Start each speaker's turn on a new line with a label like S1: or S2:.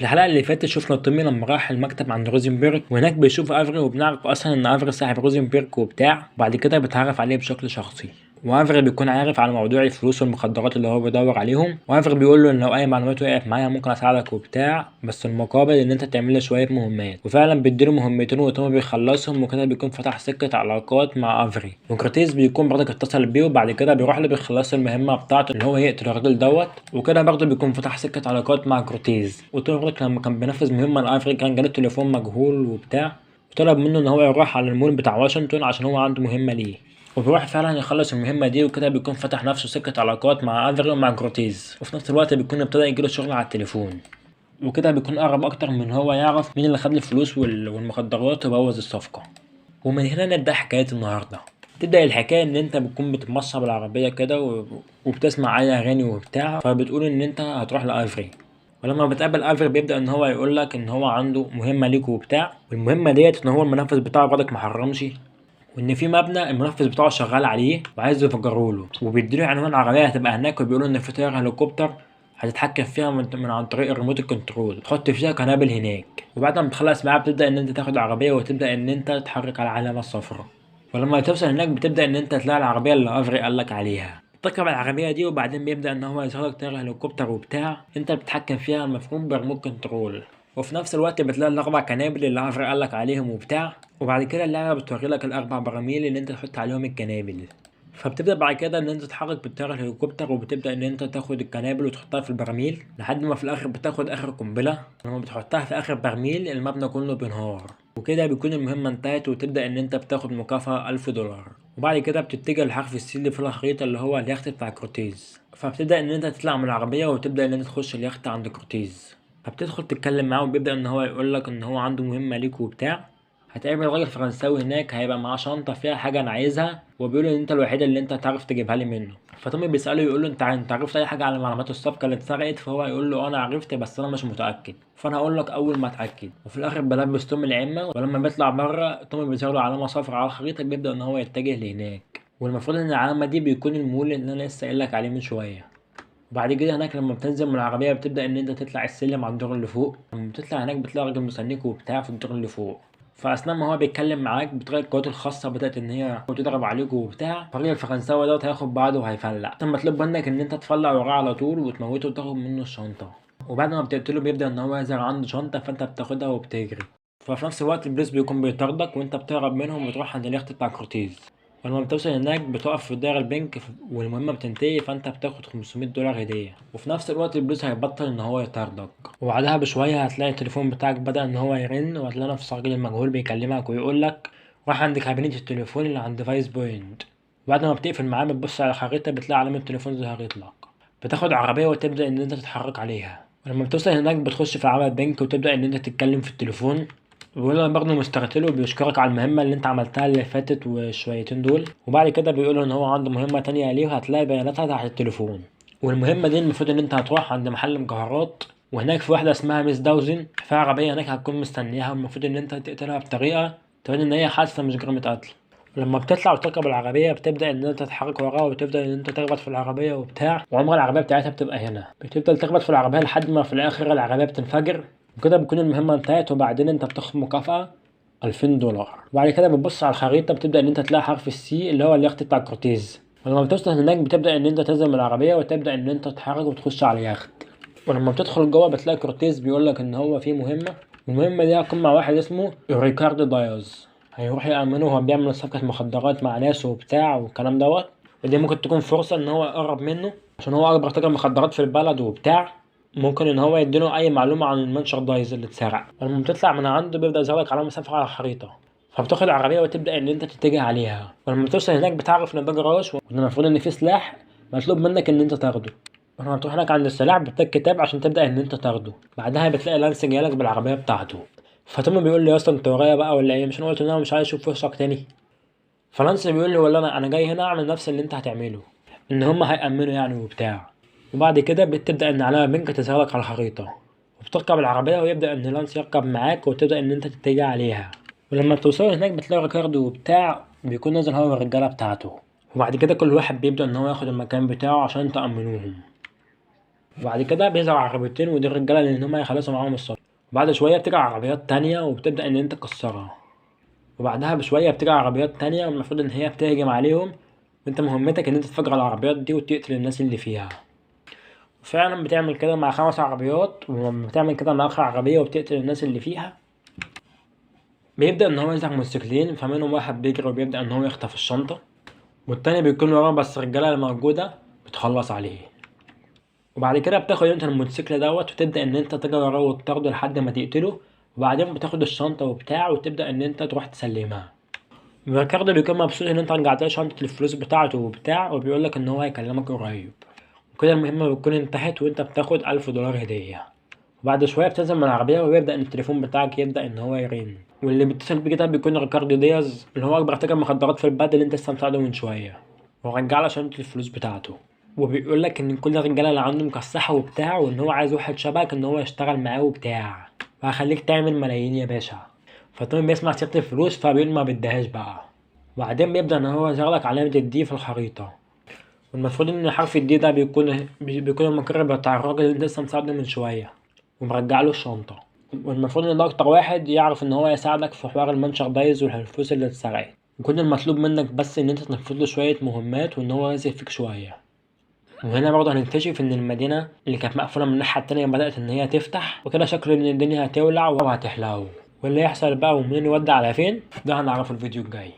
S1: في الحلقة اللي فاتت شفنا تومي لما راح المكتب عند روزنبرج، وهناك بيشوف افري وبنعرف اصلا ان افري صاحب روزنبرج وبتاع. وبعد كده بيتعرف عليه بشكل شخصي، وافري بيكون عارف على موضوع الفلوس والمخدرات اللي هو بيدور عليهم. وافري بيقول له ان لو اي معلومات وقعت معايا ممكن اساعدك وبتاع، بس المقابل ان انت تعمل لي شويه مهمات. وفعلا بيديله مهمتين وتومي بيخلصهم، وكده بيكون فتح سكه علاقات مع افري. وكرتيز بيكون برضك اتصل بيه، وبعد كده بيروح له بيخلص المهمه بتاعته اللي هو يقتل الراجل دوت. وكده برضه بيكون فتح سكه علاقات مع كورتيز. وتومي برضك لما كان بينفذ مهمه لافري كان جاله تليفون مجهول وبتاع، وطلب منه ان هو يروح على المول بتاع واشنطن عشان هو عنده مهمه ليه. وبيروح فعلا يخلص المهمة دي، وكده بيكون فتح نفسه سكة علاقات مع افري ومع كورتيز. وفي نفس الوقت بيكون ابتدى يجيله شغل على التليفون، وكده بيكون قرب اكتر من هو يعرف مين اللي خد الفلوس والمخدرات وبوظ الصفقة. ومن هنا نبدأ حكاية النهاردة. تبدأ الحكاية ان انت بتكون بتتمشى بالعربية كده وبتسمع اي اغاني وبتاع، فبتقول ان انت هتروح لافري. ولما بتقابل افري بيبدأ ان هو يقولك ان هو عنده مهمة ليك وبتاع، والمهمة ديت ان هو المنفذ بتاعه برضك محرمش، وان في مبنى المنفذ بتاعه شغال عليه وعايز يفجره له. وبيديله عنوان عربيه هتبقى هناك، وبيقولوا ان في طياره هليكوبتر هتتحكم فيها من عن طريق الريموت الكنترول، تحط فيها قنابل هناك. وبعد ما تخلص معاها بتبدا ان انت تاخد العربيه وتبدا ان انت تتحرك على العلامه الصفراء. ولما توصل هناك بتبدا ان انت تلاقي العربيه اللي افري قالك عليها، تركب العربيه دي. وبعدين بيبدا ان هو يظهرلك طياره هليكوبتر وبتاع، انت بتتحكم فيها المفروض بريموت كنترول. وفي نفس الوقت بتلاقي الاربع قنابل اللي افري قالك عليهم وبتاع. وبعد كده اللعبة بتوري لك الأربع براميل اللي أنت تحط عليهم القنابل. فبتبدأ بعد كده إن أنت تتحرك بالطيارة الهليكوبتر، وبتبدأ إن أنت تاخد القنابل وتحطها في البراميل لحد ما في الآخر بتاخد آخر قنبلة. لما بتحطها في آخر برميل المبنى كله بينهار، وكده بيكون المهمة انتهت. وتبدأ إن أنت بتاخد مكافأة $1000. وبعد كده بتتجه لحرف السي اللي في الخريطة اللي هو اليخت بتاع كورتيز. فبتبدأ إن أنت تطلع من العربية وتبدأ إن أنت تخش اليخت عند كورتيز. فبتدخل تتكلم معاه، وبيبدأ إن هو يقولك إن هو عنده مهمة ليك وبتاع. هتقابل راجل فرنساوي هناك هيبقى معاه شنطة فيها حاجة أنا عايزها، وبيقول إن أنت الوحيد اللي أنت هتعرف تجيبها لي منه. فتومي بيسأله يقول له أنت عرفت أي حاجة على معلومات الصفقة اللي اتسرقت؟ فهو يقول له أنا عرفت بس أنا مش متأكد، فأنا هقول لك أول ما أتأكد. وفي الآخر بلبس تومي العمة، ولما بيطلع بره تومي بيظهر له علامة صفرا على الخريطة، بيبدأ إن هو يتجه لهناك. والمفروض إن العلامة دي بيكون المول اللي أنا لسه قايل لك عليه من شوية. وبعد كده هناك لما بتنزل من العربية بتبدأ إن أنت تطلع السلم على الدور اللي فوق. لما بتطلع هناك بتلاقي راجل مستنيك وبتاع في الدور اللي فوق. فأثناء ما هو بيتكلم معاك بتلاقي القوات الخاصة بدأت إن هي تضرب عليك وبتاع. الراجل الفرنساوي دوت هياخد بعضه وهيفلق، ثم مطلوب منك إن أنت تفلق وراه على طول وتموته وتاخد منه الشنطة. وبعد ما بتقتله بيبدأ إن هو يظهر عنده شنطة، فأنت بتاخدها وبتجري. ففي نفس الوقت البوليس بيكون بيطاردك وأنت بتهرب منهم وتروح عند اليخت بتاع كورتيز. ولما بتوصل هناك بتقف في الدائرة البنك والمهمة بتنتهي، فانت بتاخد $500 هدية. وفي نفس الوقت البوليس هيبطل ان هو يطاردك. وبعدها بشوية هتلاقي التليفون بتاعك بدأ ان هو يرن، وهتلاقي نفس الراجل المجهول بيكلمك ويقولك روح عند كابينة التليفون اللي عند فايس بوينت. وبعد ما بتقفل معاه بتبص على الخريطة بتلاقي علامة تليفون ظهرت لك. بتاخد عربية وتبدأ ان انت تتحرك عليها. ولما بتوصل هناك بتخش في عمل البنك وتبدأ ان انت تتكلم في التليفون. بيقول لك برضه مسترسله وبيشكرك على المهمة اللي انت عملتها اللي فاتت والشويتين دول. وبعد كده بيقول ان هو عنده مهمة تانية ليه وهتلاقي بياناتها تحت التليفون. والمهمة دي المفروض ان انت هتروح عند محل مجوهرات، وهناك في واحدة اسمها ميس داوزن في عربية هناك هتكون مستنياها، والمفروض ان انت تقتلها بطريقة تبين ان هي حادثة مش جريمة قتل. ولما بتطلع وتركب العربية بتبدأ إن أنت تتحرك وراها، وتبدأ إن أنت تخبط في العربية وبتاع. وعمر العربية بتاعتها بتبقى هنا بتفضل تخبط في العربية لحد ما في الآخر العربية بتنفجر. وكده بتكون المهمة انتهت، وبعدين أنت بتاخد مكافأة $2000. وبعد كده بتبص على الخريطة بتبدأ إن أنت تلاقي حرف السي اللي هو اليخت بتاع كورتيز. ولما بتوصل هناك بتبدأ إن أنت تنزل من العربية وتبدأ إن أنت تتحرك وتخش على اليخت. ولما بتدخل جوه بتلاقي كورتيز بيقولك إن هو في مهمة، والمهمة دي هتكون مع واحد اسمه ريكاردو دايوز. هيروح يأمنه وهو بيعمل صفقة مخدرات مع ناس وبتاع والكلام دوت. ودي ممكن تكون فرصة إن هو يقرب منه عشان هو أكبر تاجر مخدرات في البلد وبتاع. ممكن إن هو يديله أي معلومة عن المنشر دايز اللي اتسرق. ولما بتطلع من عنده بيبدأ يظهرلك علامة صفراء على الخريطة، فبتاخد العربية وتبدأ إن أنت تتجه عليها. ولما توصل هناك بتعرف إن ده جراج، وإن المفروض إن في سلاح مطلوب منك إن أنت تاخده. ولما تروح هناك عند السلاح بتلاقي كتاب عشان تبدأ إن أنت تاخده. بعدها بتلاقي لانس جايلك بالعربية بتاعته. فتومي بيقول لي اصلا انت ورايا بقى ولا ايه؟ مش انا قلت ان انا مش عايز اشوف وشك تاني؟ فرانس بيقول لي ولا انا جاي هنا اعمل نفس اللي انت هتعمله، ان هم هيأمنوا يعني وبتاع. وبعد كده بتبدأ ان علامة بينك تظهرلك على الخريطة، وبتركب العربية ويبدأ ان لانس يركب معاك وتبدأ ان انت تتجه عليها. ولما بتوصل هناك بتلاقي ريكاردو وبتاع بيكون نازل هو والرجالة بتاعته. وبعد كده كل واحد بيبدأ ان هو ياخد المكان بتاعه عشان تأمنوهم. وبعد كده بيظهر عربيتين ودي الرجالة لأن هما يخلصوا معاهم الصف. وبعد شوية بتيجي عربيات تانية وبتبدأ إن أنت تكسرها. وبعدها بشوية بتيجي عربيات تانية والمفروض إن هي بتهجم عليهم، وأنت مهمتك إن أنت تفجر العربيات دي وتقتل الناس اللي فيها. وفعلا بتعمل كده مع 5 عربيات، ولما بتعمل كده مع آخر عربية وبتقتل الناس اللي فيها بيبدأ إن هو يظهر موتوسيكلين، فمنهم واحد بيجري وبيبدأ إن هو يخطف الشنطة، والتاني بيكون وراه بس الرجالة اللي موجودة بتخلص عليه. وبعد كده بتاخد انت الموتوسيكل دوت وتبدأ ان انت تجري وراه وتاخده لحد ما تقتله، وبعدين بتاخد الشنطة وبتاع وتبدأ ان انت تروح تسلمها. ريكاردو بيكون مبسوط ان انت رجعت له شنطة الفلوس بتاعته وبتاع، وبيقولك ان هو هيكلمك قريب. وكده المهمة بتكون انتهت وانت بتاخد $1000 هدية. وبعد شوية بتنزل من العربية ويبدأ ان التليفون بتاعك يبدأ ان هو يرن، واللي بيتصل بيك ده بيكون ريكاردو دياز اللي هو اكبر تاجر مخدرات في البلد اللي انت لسه مساعده من شوية، ورجع له شنطة الفلوس بتاعته. وبيقولك ان كل الرجالة اللي عنده مكسحة وبتاع، وان هو عايز واحد شبهك ان هو يشتغل معاه وبتاع، وهخليك تعمل ملايين يا باشا. فتومي بيسمع سيرة الفلوس فبيقول ما بدهاش بقى. وبعدين بيبدأ ان هو يشغلك علامة الدي في الخريطة، والمفروض ان حرف الدي ده بيكون المقر بتاع الراجل اللي انت لسه مساعده من شوية ومرجع له الشنطة. والمفروض ان ده اكتر واحد يعرف ان هو يساعدك في حوار المنشر دايز والفلوس اللي اتسرقت. وكل المطلوب منك بس ان انت تنفذ له شوية مهمات وان هو يثق فيك شوية. وهنا برضه هنكتشف ان المدينة اللي كانت مقفولة من الناحية التانية بدأت ان هي تفتح، وكده شكل ان الدنيا هتولع وهتحلو. واللي يحصل بقى ومين يودي على فين ده هنعرفه الفيديو الجاي.